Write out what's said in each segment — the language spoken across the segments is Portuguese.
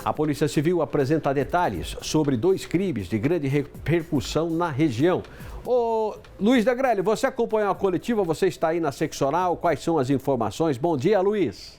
A Polícia Civil apresenta detalhes sobre 2 crimes de grande repercussão na região. Ô, Luiz da Grelli, você acompanhou a coletiva, você está aí na seccional, quais são as informações? Bom dia, Luiz.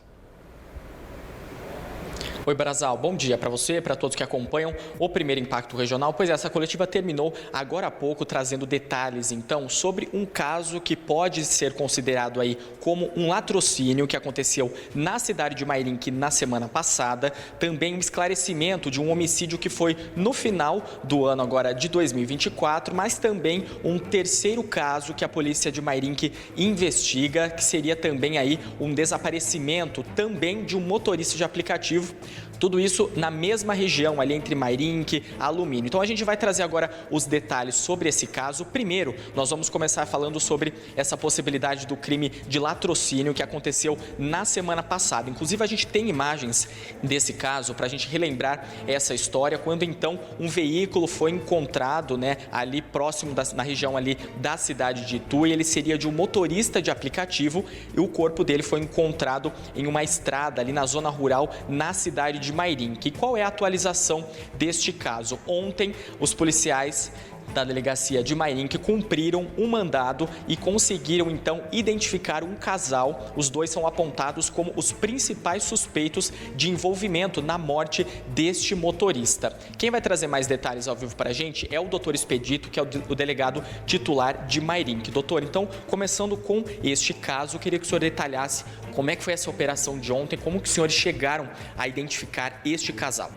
Oi, Brazal, bom dia para você, para todos que acompanham o Primeiro Impacto Regional. Pois é, essa coletiva terminou agora há pouco, trazendo detalhes, então, sobre um caso que pode ser considerado aí como um latrocínio que aconteceu na cidade de Mairinque na semana passada. Também um esclarecimento de um homicídio que foi no final do ano agora de 2024, mas também um terceiro caso que a polícia de Mairinque investiga, que seria também aí um desaparecimento também de um motorista de aplicativo. Tudo isso na mesma região, ali entre Mairinque e Alumínio. Então a gente vai trazer agora os detalhes sobre esse caso. Primeiro, nós vamos começar falando sobre essa possibilidade do crime de latrocínio que aconteceu na semana passada. Inclusive a gente tem imagens desse caso para a gente relembrar essa história, quando então um veículo foi encontrado, ali próximo na região ali da cidade de Itu, e ele seria de um motorista de aplicativo, e o corpo dele foi encontrado em uma estrada ali na zona rural, na cidade de Mairinque. E qual é a atualização deste caso? Ontem, os policiais da delegacia de Mairinque cumpriram um mandado e conseguiram então identificar um casal. Os dois são apontados como os principais suspeitos de envolvimento na morte deste motorista. Quem vai trazer mais detalhes ao vivo para a gente é o doutor Expedito, que é o delegado titular de Mairinque. Doutor, então, começando com este caso, eu queria que o senhor detalhasse como é que foi essa operação de ontem, como que os senhores chegaram a identificar este casal.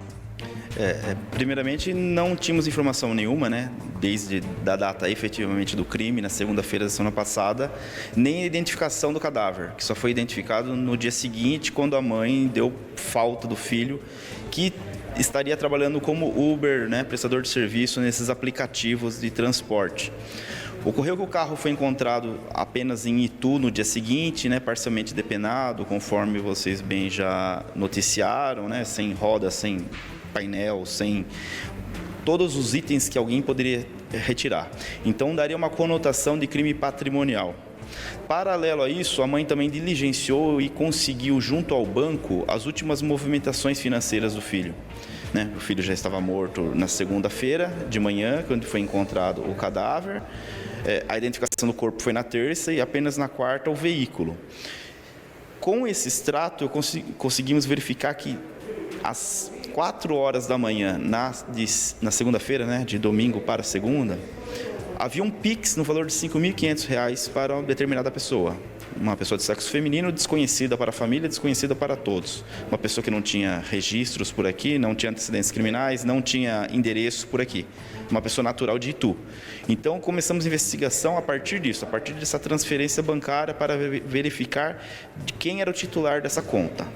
Primeiramente, não tínhamos informação nenhuma, desde a data efetivamente do crime, na segunda-feira da semana passada, nem a identificação do cadáver, que só foi identificado no dia seguinte, quando a mãe deu falta do filho, que estaria trabalhando como Uber, prestador de serviço nesses aplicativos de transporte. Ocorreu que o carro foi encontrado apenas em Itu no dia seguinte, parcialmente depenado, conforme vocês bem já noticiaram, sem roda, sem painel, sem todos os itens que alguém poderia retirar. Então, daria uma conotação de crime patrimonial. Paralelo a isso, a mãe também diligenciou e conseguiu, junto ao banco, as últimas movimentações financeiras do filho. O filho já estava morto na segunda-feira de manhã, quando foi encontrado o cadáver. A identificação do corpo foi na terça e apenas na quarta o veículo. Com esse extrato, conseguimos verificar que às 4 horas da manhã, na segunda-feira, de domingo para segunda, havia um Pix no valor de R$ 5.500 para uma determinada pessoa. Uma pessoa de sexo feminino, desconhecida para a família, desconhecida para todos. Uma pessoa que não tinha registros por aqui, não tinha antecedentes criminais, não tinha endereço por aqui. Uma pessoa natural de Itu. Então, começamos a investigação a partir disso, a partir dessa transferência bancária, para verificar de quem era o titular dessa conta.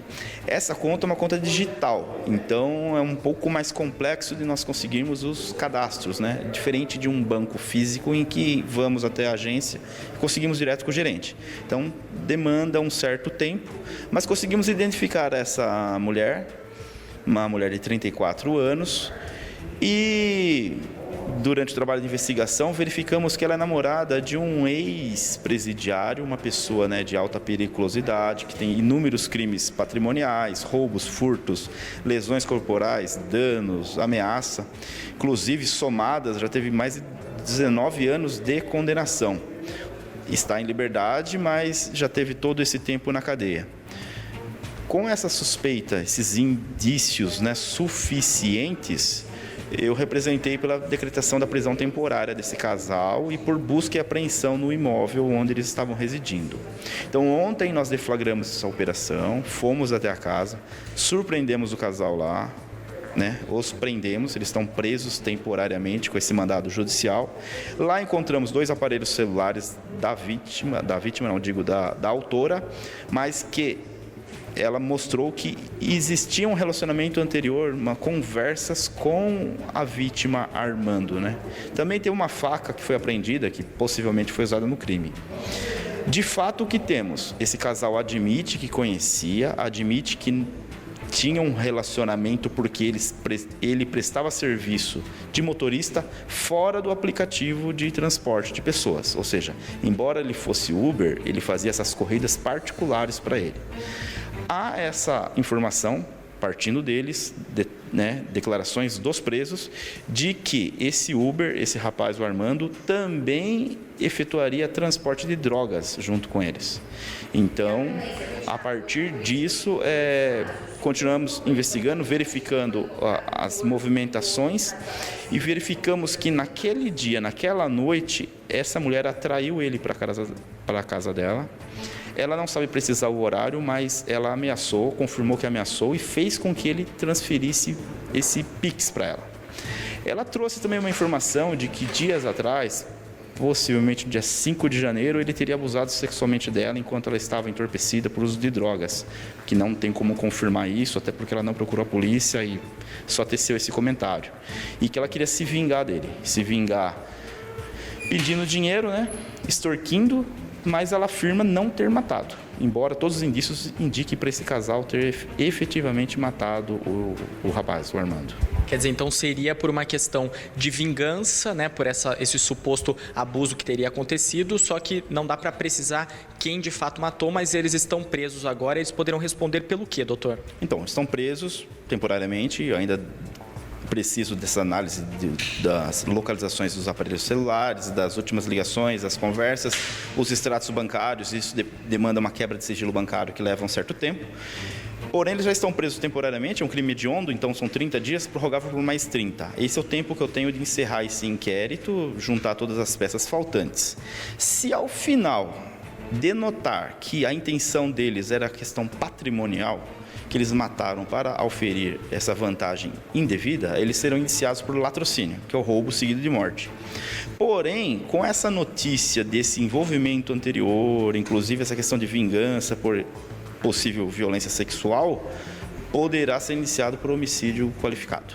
Essa conta é uma conta digital, então é um pouco mais complexo de nós conseguirmos os cadastros, Diferente de um banco físico em que vamos até a agência e conseguimos direto com o gerente. Então, demanda um certo tempo, mas conseguimos identificar essa mulher, uma mulher de 34 anos, e durante o trabalho de investigação, verificamos que ela é namorada de um ex-presidiário, uma pessoa de alta periculosidade, que tem inúmeros crimes patrimoniais, roubos, furtos, lesões corporais, danos, ameaça. Inclusive, somadas, já teve mais de 19 anos de condenação. Está em liberdade, mas já teve todo esse tempo na cadeia. Com essa suspeita, esses indícios suficientes, eu representei pela decretação da prisão temporária desse casal e por busca e apreensão no imóvel onde eles estavam residindo. Então, ontem nós deflagramos essa operação, fomos até a casa, surpreendemos o casal lá, os prendemos, eles estão presos temporariamente com esse mandado judicial. Lá encontramos 2 aparelhos celulares da autora, mas que ela mostrou que existia um relacionamento anterior, conversas com a vítima Armando, Também tem uma faca que foi apreendida, que possivelmente foi usada no crime. De fato, o que temos? Esse casal admite que conhecia, admite que tinha um relacionamento porque ele prestava serviço de motorista fora do aplicativo de transporte de pessoas. Ou seja, embora ele fosse Uber, ele fazia essas corridas particulares para ele. Há essa informação, partindo deles, né, declarações dos presos, de que esse Uber, esse rapaz, o Armando, também efetuaria transporte de drogas junto com eles. Então, a partir disso, continuamos investigando, verificando as movimentações e verificamos que naquele dia, naquela noite, essa mulher atraiu ele para a casa dela. Ela não sabe precisar o horário, mas ela ameaçou, confirmou que ameaçou e fez com que ele transferisse esse Pix para ela. Ela trouxe também uma informação de que dias atrás, possivelmente no dia 5 de janeiro, ele teria abusado sexualmente dela enquanto ela estava entorpecida por uso de drogas, que não tem como confirmar isso, até porque ela não procurou a polícia e só teceu esse comentário. E que ela queria se vingar dele, se vingar pedindo dinheiro, né, extorquindo, mas ela afirma não ter matado, embora todos os indícios indiquem para esse casal ter efetivamente matado o rapaz, o Armando. Quer dizer, então seria por uma questão de vingança, né, por esse suposto abuso que teria acontecido, só que não dá para precisar quem de fato matou, mas eles estão presos agora, eles poderão responder pelo quê, doutor? Então, estão presos temporariamente, ainda preciso dessa análise das localizações dos aparelhos celulares, das últimas ligações, das conversas, os extratos bancários, isso demanda uma quebra de sigilo bancário que leva um certo tempo. Porém, eles já estão presos temporariamente, é um crime hediondo, então são 30 dias, prorrogável por mais 30. Esse é o tempo que eu tenho de encerrar esse inquérito, juntar todas as peças faltantes. Se ao final denotar que a intenção deles era a questão patrimonial, que eles mataram para auferir essa vantagem indevida, eles serão indiciados por latrocínio, que é o roubo seguido de morte. Porém, com essa notícia desse envolvimento anterior, inclusive essa questão de vingança por possível violência sexual, poderá ser iniciado por homicídio qualificado.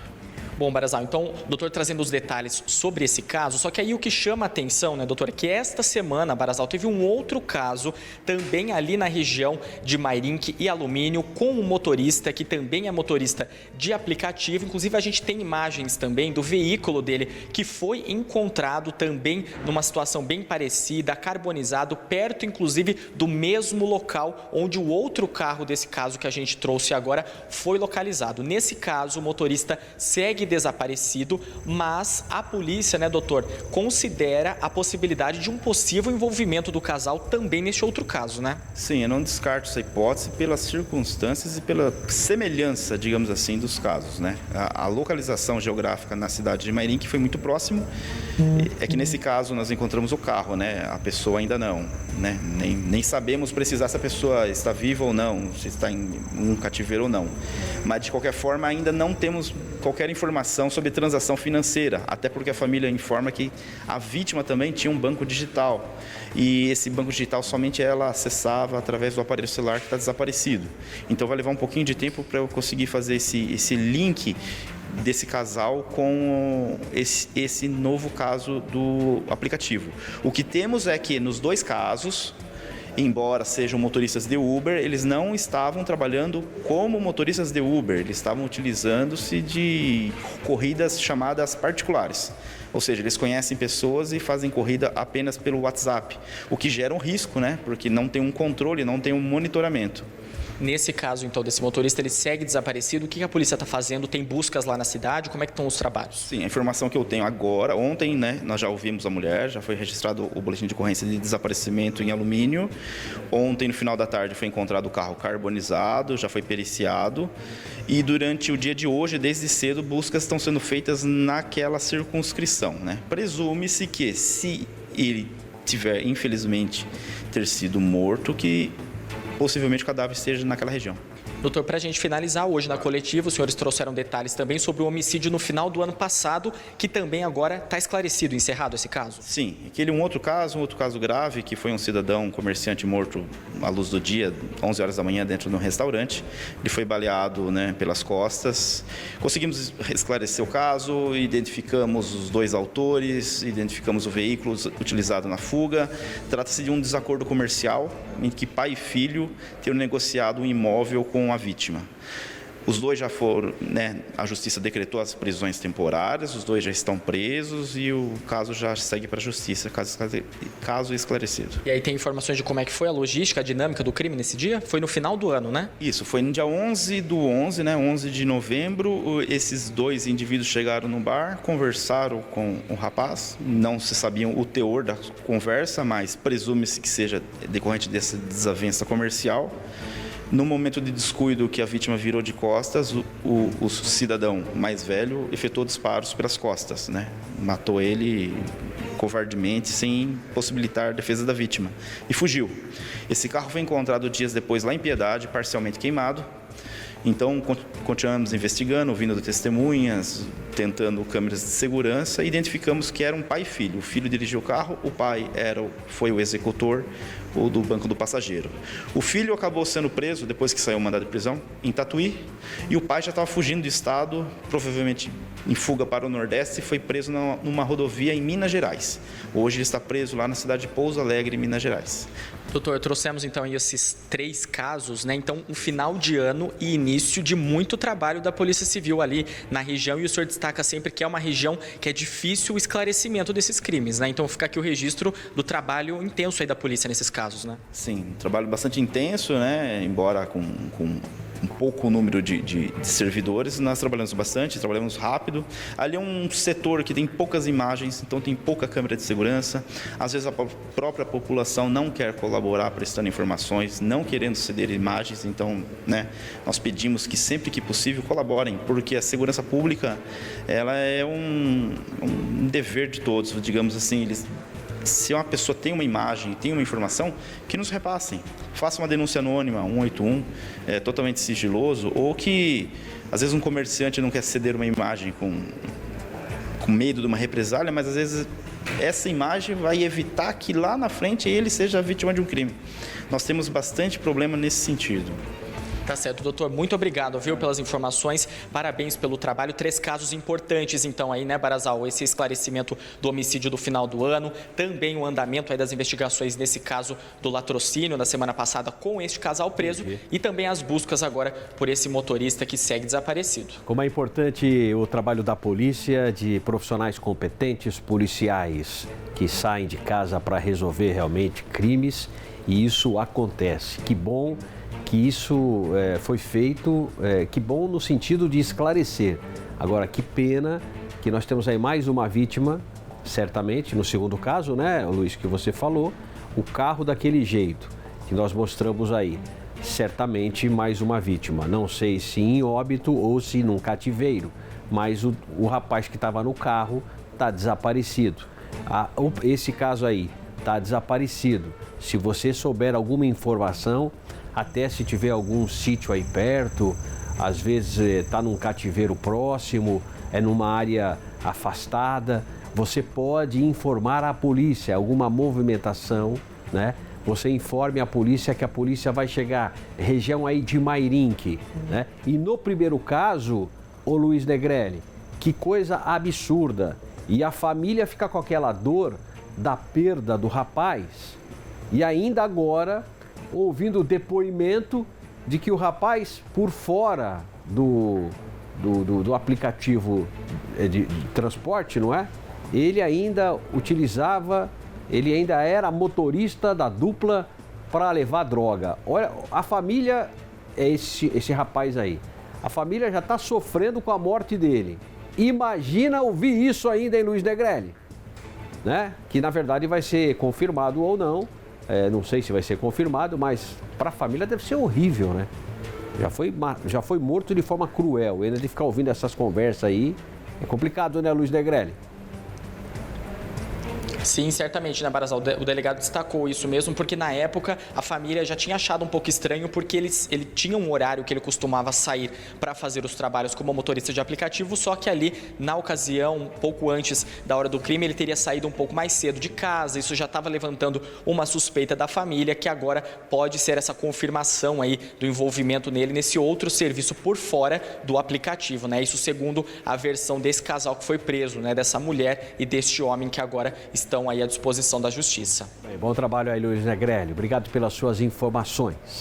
Bom, Barazal, então, doutor, trazendo os detalhes sobre esse caso, só que aí o que chama a atenção, né, doutor, é que esta semana, Barazal, teve um outro caso, também ali na região de Mairinque e Alumínio, com um motorista, que também é motorista de aplicativo, inclusive a gente tem imagens também do veículo dele, que foi encontrado também numa situação bem parecida, carbonizado, perto, inclusive, do mesmo local onde o outro carro desse caso que a gente trouxe agora foi localizado. Nesse caso, o motorista segue desaparecido, mas a polícia, né, doutor, considera a possibilidade de um possível envolvimento do casal também neste outro caso, né? Sim, eu não descarto essa hipótese pelas circunstâncias e pela semelhança, digamos assim, dos casos, né? A localização geográfica na cidade de Mairinque foi muito próximo. É que nesse caso nós encontramos o carro, né? A pessoa ainda não, né? Nem sabemos precisar se a pessoa está viva ou não, se está em um cativeiro ou não. Mas de qualquer forma ainda não temos qualquer informação sobre transação financeira, até porque a família informa que a vítima também tinha um banco digital e esse banco digital somente ela acessava através do aparelho celular que está desaparecido. Então vai levar um pouquinho de tempo para eu conseguir fazer esse link desse casal com esse novo caso do aplicativo. O que temos é que nos dois casos, embora sejam motoristas de Uber, eles não estavam trabalhando como motoristas de Uber, eles estavam utilizando-se de corridas chamadas particulares. Ou seja, eles conhecem pessoas e fazem corrida apenas pelo WhatsApp, o que gera um risco, né? Porque não tem um controle, não tem um monitoramento. Nesse caso, então, desse motorista, ele segue desaparecido. O que a polícia está fazendo? Tem buscas lá na cidade? Como é que estão os trabalhos? Sim, a informação que eu tenho agora, ontem, né, nós já ouvimos a mulher, já foi registrado o boletim de ocorrência de desaparecimento em Alumínio. Ontem, no final da tarde, foi encontrado o carro carbonizado, já foi periciado. E durante o dia de hoje, desde cedo, buscas estão sendo feitas naquela circunscrição, né? Presume-se que, se ele tiver, infelizmente, ter sido morto, que possivelmente o cadáver esteja naquela região. Doutor, para a gente finalizar, hoje na coletiva, os senhores trouxeram detalhes também sobre o homicídio no final do ano passado, que também agora está esclarecido, encerrado esse caso? Sim, aquele um outro caso grave, que foi um cidadão, um comerciante morto à luz do dia, 11 horas da manhã, dentro de um restaurante. Ele foi baleado, né, pelas costas. Conseguimos esclarecer o caso, identificamos os dois autores, identificamos o veículo utilizado na fuga. Trata-se de um desacordo comercial em que pai e filho tinham negociado um imóvel com a vítima. Os dois já foram, né, a justiça decretou as prisões temporárias, os dois já estão presos e o caso já segue para a justiça, caso esclarecido. E aí tem informações de como é que foi a logística, a dinâmica do crime nesse dia? Foi no final do ano, né? Isso, foi no dia 11/11, né, 11 de novembro, esses dois indivíduos chegaram no bar, conversaram com o rapaz, não se sabiam o teor da conversa, mas presume-se que seja decorrente dessa desavença comercial. No momento de descuido que a vítima virou de costas, o cidadão mais velho efetuou disparos pelas costas, né? Matou ele covardemente, sem possibilitar a defesa da vítima, e fugiu. Esse carro foi encontrado dias depois lá em Piedade, parcialmente queimado. Então, continuamos investigando, ouvindo testemunhas, tentando câmeras de segurança, e identificamos que era um pai e filho. O filho dirigiu o carro, o pai foi o executor ou do banco do passageiro. O filho acabou sendo preso depois que saiu o mandado de prisão em Tatuí, e o pai já estava fugindo do estado, provavelmente em fuga para o Nordeste, e foi preso numa rodovia em Minas Gerais. Hoje ele está preso lá na cidade de Pouso Alegre, Minas Gerais. Doutor, trouxemos então esses 3 casos, né? Então, um final de ano e início de muito trabalho da Polícia Civil ali na região, e o senhor destaca sempre que é uma região que é difícil o esclarecimento desses crimes, né? Então, fica aqui o registro do trabalho intenso aí da polícia nesses casos, né? Sim, um trabalho bastante intenso, né? Embora com um pouco número de servidores, nós trabalhamos bastante, trabalhamos rápido. Ali é um setor que tem poucas imagens, então tem pouca câmera de segurança. Às vezes a própria população não quer colaborar prestando informações, não querendo ceder imagens, então, né, nós pedimos que sempre que possível colaborem, porque a segurança pública, ela é um dever de todos, digamos assim. Se uma pessoa tem uma imagem, tem uma informação, que nos repassem. Faça uma denúncia anônima, 181, totalmente sigiloso, ou que, às vezes, um comerciante não quer ceder uma imagem com medo de uma represália, mas, às vezes, essa imagem vai evitar que lá na frente ele seja vítima de um crime. Nós temos bastante problema nesse sentido. Tá certo, doutor. Muito obrigado, viu, pelas informações. Parabéns pelo trabalho. 3 casos importantes, então, aí, né, Barazal? Esse esclarecimento do homicídio do final do ano, também o andamento aí das investigações nesse caso do latrocínio na semana passada com este casal preso e também as buscas agora por esse motorista que segue desaparecido. Como é importante o trabalho da polícia, de profissionais competentes, policiais que saem de casa para resolver realmente crimes, e isso acontece. Que bom que isso foi feito, que bom no sentido de esclarecer. Agora, que pena que nós temos aí mais uma vítima, certamente, no segundo caso, né, Luiz, que você falou, o carro daquele jeito que nós mostramos aí. Certamente mais uma vítima, não sei se em óbito ou se num cativeiro, mas o rapaz que estava no carro está desaparecido. Esse caso aí está desaparecido. Se você souber alguma informação, até se tiver algum sítio aí perto, às vezes está num cativeiro próximo, numa área afastada, você pode informar a polícia, alguma movimentação, né? Você informe a polícia que a polícia vai chegar, região aí de Mairinque, né? E no primeiro caso, ô Luiz Negrelli, que coisa absurda, e a família fica com aquela dor da perda do rapaz, e ainda agora ouvindo o depoimento de que o rapaz, por fora do aplicativo de transporte, não é? Ele ainda era motorista da dupla para levar droga. Olha, a família é esse rapaz aí. A família já está sofrendo com a morte dele. Imagina ouvir isso ainda em Luiz Negrelli, né? Que na verdade vai ser confirmado ou não. Não sei se vai ser confirmado, mas para a família deve ser horrível, né? Já foi morto de forma cruel. Ainda de ficar ouvindo essas conversas aí, é complicado, né, Luiz Negrelli? Sim, certamente, né, Barazal? O delegado destacou isso mesmo, porque na época a família já tinha achado um pouco estranho, porque ele tinha um horário que ele costumava sair para fazer os trabalhos como motorista de aplicativo, só que ali, na ocasião, pouco antes da hora do crime, ele teria saído um pouco mais cedo de casa. Isso já estava levantando uma suspeita da família, que agora pode ser essa confirmação aí do envolvimento nele nesse outro serviço por fora do aplicativo, né? Isso segundo a versão desse casal que foi preso, né? Dessa mulher e deste homem que agora estão aí à disposição da justiça. Bom trabalho aí, Luiz Negrelli. Obrigado pelas suas informações.